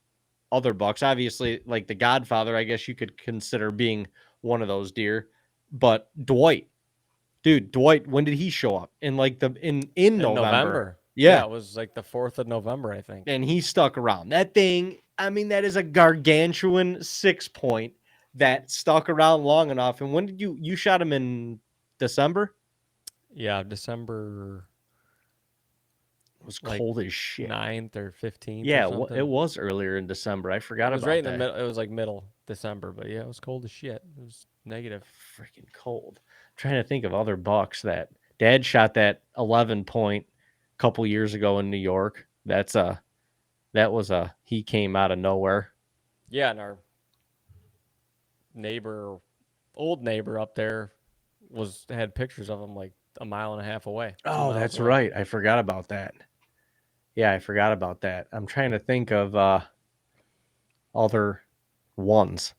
other bucks. Obviously, like the Godfather, I guess you could consider being one of those deer. But Dwight, when did he show up? In November. Yeah, it was like the 4th of November, I think. And he stuck around. That thing, I mean, that is a gargantuan 6-point that stuck around long enough. And when did you shot him in December? Yeah, December. It was cold as shit. 9th or 15th. Yeah, or something. It was earlier in December. I forgot about that. It was right in the middle. It was like middle December, but yeah, it was cold as shit. It was negative. Freaking cold. I'm trying to think of other bucks that Dad shot that 11-point a couple years ago in New York. He came out of nowhere. Yeah, and our old neighbor up there had pictures of him like a mile and a half away. Oh, that's right. I forgot about that. Yeah, I forgot about that. I'm trying to think of other ones.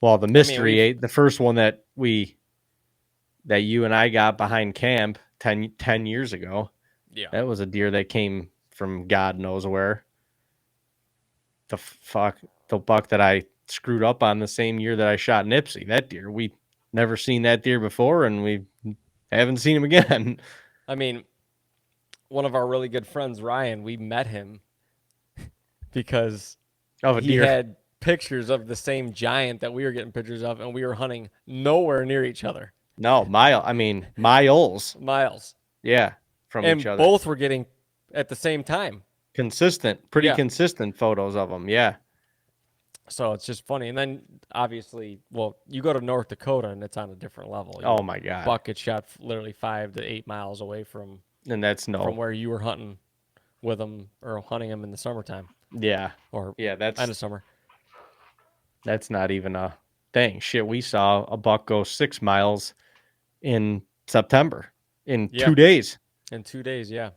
Well, the mystery, the first one that you and I got behind camp 10 years ago. Yeah. That was a deer that came from God knows where. The buck that I screwed up on the same year that I shot Nipsey. That deer, we never seen that deer before, and we haven't seen him again. I mean, one of our really good friends, Ryan, we met him because he had pictures of the same giant that we were getting pictures of, and we were hunting nowhere near each other. No, miles. Miles. Yeah, from each other. And both were getting at the same time. Pretty consistent photos of them, yeah. So it's just funny. And then, obviously, you go to North Dakota, and it's on a different level. Oh, my God. Buck gets shot literally 5 to 8 miles away from where you were hunting with them or hunting them in the summertime. Yeah. That's end of summer. That's not even a thing. Shit, we saw a buck go 6 miles in September in 2 days. In 2 days, yeah.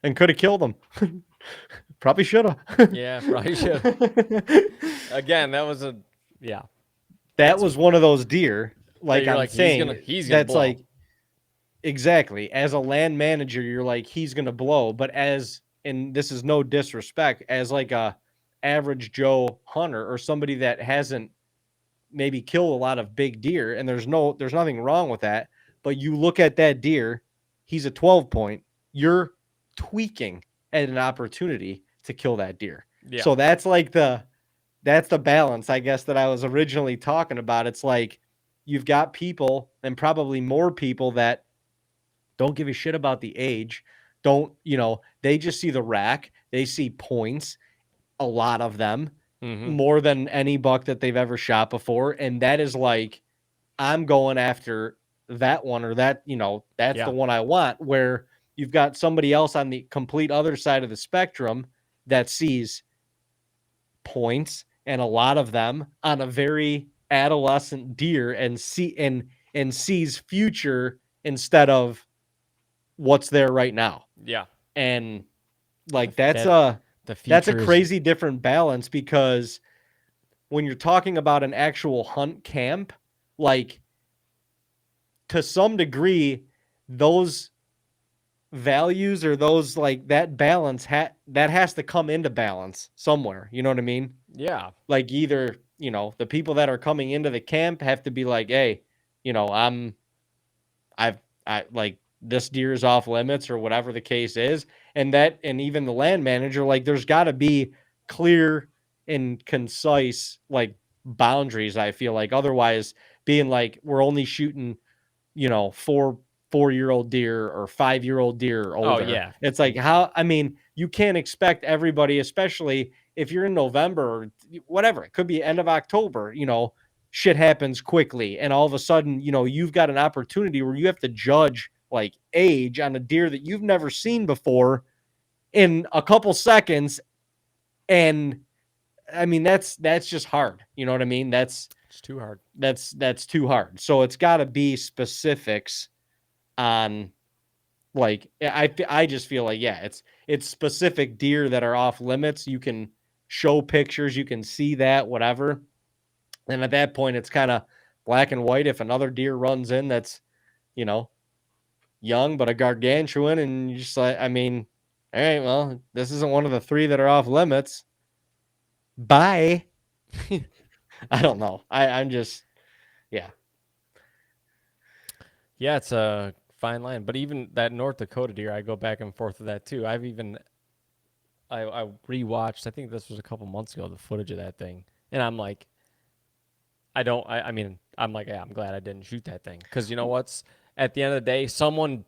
And could have killed him. Probably should have. Yeah, probably should. Again, that was That was one of those deer. Like I'm saying, he's gonna blow. exactly. As a land manager, you're like, he's going to blow. But and this is no disrespect, as like a average Joe hunter or somebody that hasn't maybe killed a lot of big deer, and there's nothing wrong with that. But you look at that deer, he's a 12 point. You're tweaking at an opportunity to kill that deer. Yeah. So that's the balance, I guess, that I was originally talking about. It's like you've got people, and probably more people, that don't give a shit about the age. Don't, they just see the rack. They see points, a lot of them, Mm-hmm. more than any buck that they've ever shot before. And that is like, I'm going after that one, or that, that's the Yeah. one I want. Where you've got somebody else on the complete other side of the spectrum that sees points, and a lot of them, on a very adolescent deer, and sees future instead of what's there right now. Yeah. And like The that's a future is. crazy different balance, because when you're talking about an actual hunt camp, like, to some degree, those values, or those, like, that balance that has to come into balance somewhere. You know what I mean? Yeah. Like, either, the people that are coming into the camp have to be like, hey, I like, this deer is off limits, or whatever the case is. And even the land manager, like, there's got to be clear and concise, like, boundaries. I feel like, otherwise, being like, we're only shooting, 4-year-old deer, or 5-year-old deer, or Oh older. yeah. It's like, how, I mean, you can't expect everybody, especially if you're in November, or whatever, it could be end of October, shit happens quickly, and all of a sudden, you've got an opportunity where you have to judge, like, age on a deer that you've never seen before in a couple seconds. And I mean, that's just hard. You know what I mean? It's too hard. That's too hard. So it's got to be specifics on, like, I just feel like, yeah, it's specific deer that are off limits. You can show pictures, you can see that, whatever. And at that point, it's kind of black and white. If another deer runs in that's, you know, young but a gargantuan, and you just like, I mean, all right, well, this isn't one of the three that are off limits. Bye. I don't know. I'm just, yeah. Yeah, it's a fine line. But even that North Dakota deer, I go back and forth with that too. I rewatched. I think this was a couple months ago, the footage of that thing, and I'm like, I mean, I'm like, yeah, I'm glad I didn't shoot that thing, because you know what's at the end of the day, someone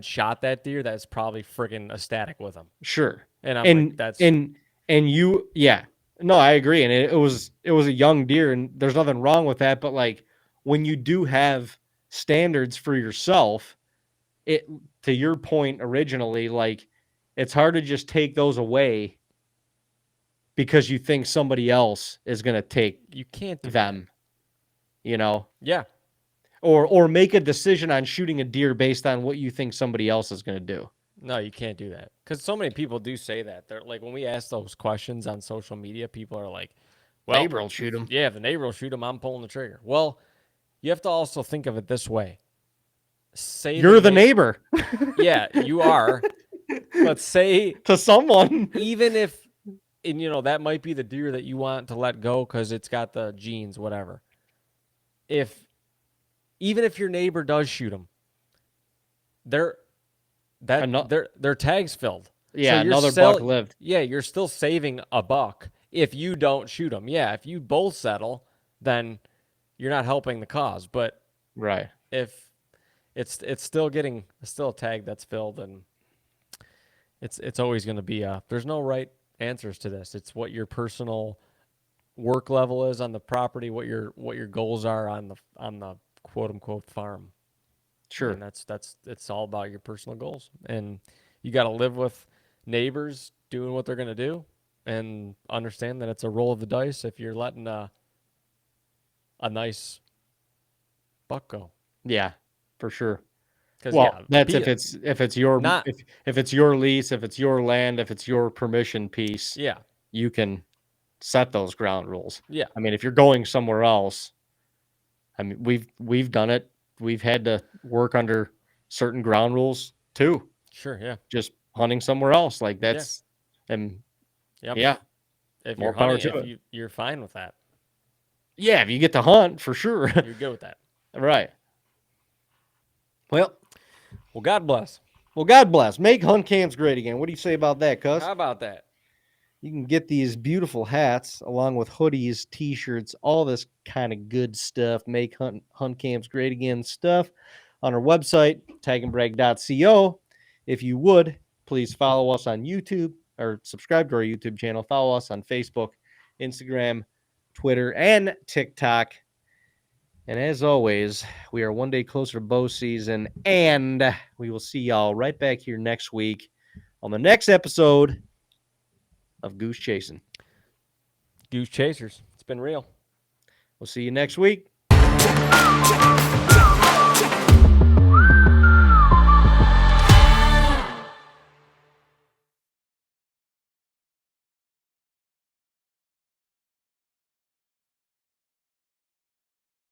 shot that deer that's probably freaking ecstatic with him, Sure. and I'm like, And that's and you, yeah. No, I agree. And it was a young deer, and there's nothing wrong with that, but like, when you do have standards for yourself, it, to your point originally, like, it's hard to just take those away because you think somebody else is going to take you can't do that. them, you know, Yeah, or make a decision on shooting a deer based on what you think somebody else is going to do. no, you can't do that, because so many people do say that. They're like, when we ask those questions on social media, people are like, well, Neighbor will shoot him. yeah, if the neighbor will shoot him, I'm pulling the trigger. Well, you have to also think of it this way. Say You're the neighbor Yeah, you are. But say, to someone. even if, and that might be the deer that you want to let go because it's got the genes, whatever. Even if your neighbor does shoot him, their tag's filled. Yeah, So another buck lived. Yeah, you're still saving a buck if you don't shoot him. Yeah, if you both settle, then you're not helping the cause. But Right. if it's still a tag that's filled, and it's always going to be there's no right answers to this. It's what your personal work level is on the property, what your goals are on the quote unquote farm. Sure. And it's all about your personal goals, and you got to live with neighbors doing what they're going to do, and understand that it's a roll of the dice if you're letting a nice buck go. Yeah, for sure. 'Cause, Well, yeah, that's if it's your not if it's your lease, if it's your land, if it's your permission piece, yeah you can set those ground rules. yeah I mean, if you're going somewhere else, I mean, we've done it we've had to work under certain ground rules too. Sure, yeah. Just hunting somewhere else, like that's, and Yep. yeah, If more you're power hunting, to if it. you're fine with that. Yeah, if you get to hunt, for sure. You're good with that. Right. Well, Well, God bless. God bless. Make hunt cams great again. What do you say about that, Cuz? How about that? You can get these beautiful hats along with hoodies, t-shirts, all this kind of good stuff. Make hunt cams great again stuff on our website, tagnbrag.co. If you would, please follow us on YouTube or subscribe to our YouTube channel. Follow us on Facebook, Instagram, Twitter, and TikTok. And as always, we are one day closer to bow season, and we will see y'all right back here next week on the next episode of Goose Chasing. Goose Chasers. It's been real. We'll see you next week.